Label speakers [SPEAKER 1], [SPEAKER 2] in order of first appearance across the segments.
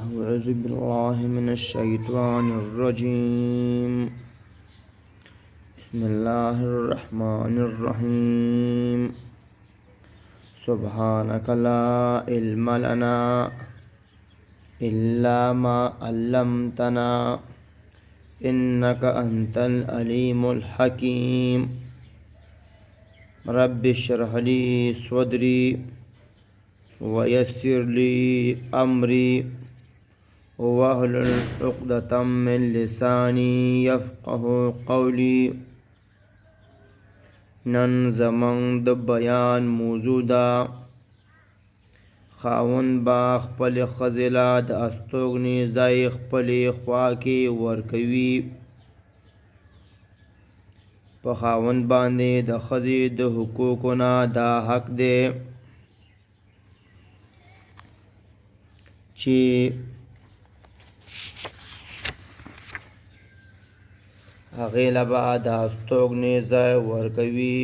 [SPEAKER 1] أعوذ بالله من الشيطان الرجيم. بسم الله الرحمن الرحيم. سبحانك لا علم لنا إلا ما علمتنا إنك أنت العليم الحكيم. رب اشرح لي صدري ويسر لي أمري واحلل عقدة من لساني يفقه قولي. نن زمن د بیان موضوع ده خاوند با خپل خزله د استوګنې ځای خپلې خوا کې ورکوي. په خاوند باندې د ښځې د حقوقو نه دا حق دی چې هغې له به د استوګنې ځای ورکوي.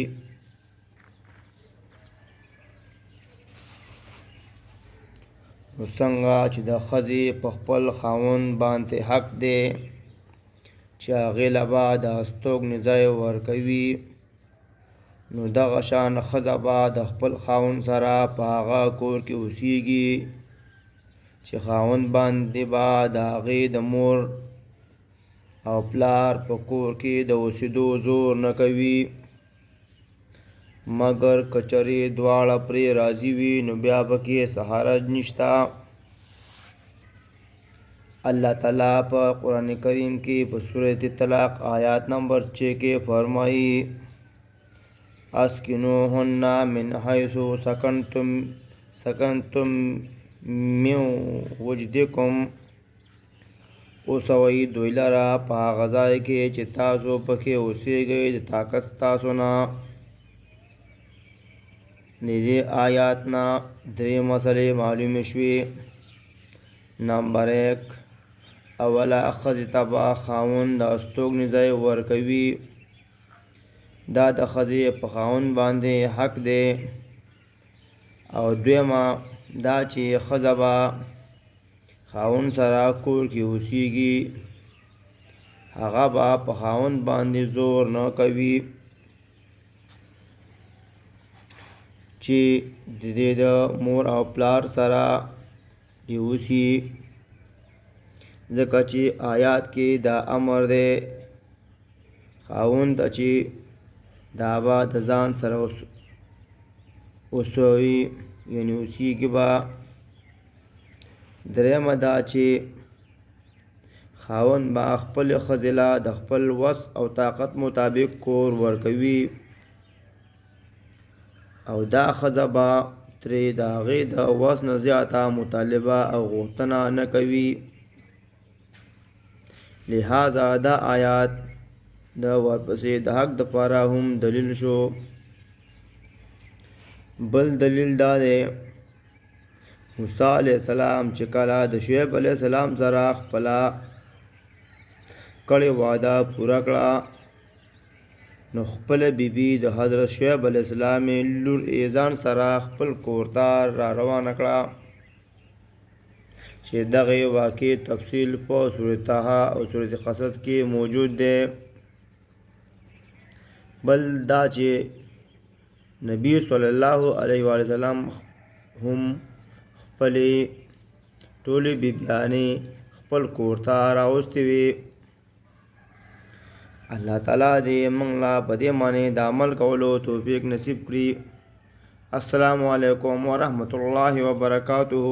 [SPEAKER 1] نو څنګه چې د ښځې په خپل خاوند باندې حق دی چې هغې له به د استوګنې ځای ورکوي، نو دغه شان ښځه به د خپل خاوند سره په هغه کور کې اوسیږي چې خاوند باندې به د هغې د مور او پلار په کور کې د اوسېدو زور نه کوي، مګر کچرې دواړه پرې راضي وي نو بیا پکې څه حرج نشته. الله تعالی په قرآن کریم کې په سورۃ طلاق آیات نمبر 6 کې فرمایي: اسکنوهن من حیث سکنتم من وجدکم. اوسوئ دوی لره په هغه ځای کې چې تاسو پکې اوسیږئ د طاقت ستاسو نه. د دې آیات نه درې مسلې معلومې شوې. نمبر 1: اوله، ښځې ته به خاوند د استوګنې ځای ورکوي. دا د ښځې په خاوند باندې حق دی. او دویمه دا چې ښځه به خاوند سره کور کې اوسیږي، هغه به په خاوند باندې زور نه کوي چې د دې د مور او پلار سره دی اوسي، ځکه چې آیات کې دا امر دی خاوند ته چې دا به د ځان سره اوسوي، یعنې اوسیږي به. درېیمه دا چې خاوند به خپل ښځې له د خپل وس او طاقت مطابق کور ورکوي، او دا ښځه به ترې د هغې د وس نه زیاته مطالبه او غوښتنه نه کوي. لہذا دا آیات د ورپسې د حق دپاره هم دلیل شو. بل دلیل دا دی موسی علیه السلام چې کله د شعیب علیه السلام سره خپله کړې وعده پوره کړه، نو خپله بیبي د حضرت شعیب علیه السلام لور ځان سره خپل کور ته را روانه کړه، چې دغې واقعې تفصیل په سورۃ طه او سورۃ قصص کې موجود دی. بل دا چې نبی صلی الله علیه وسلم هم خپلې ټولې بیبیانې خپل کور ته راوستې وې. الله تعالی دې موږ له په دې باندې د عمل کولو توفیق نصیب کړي. السلام علیکم ورحمة الله وبرکاته.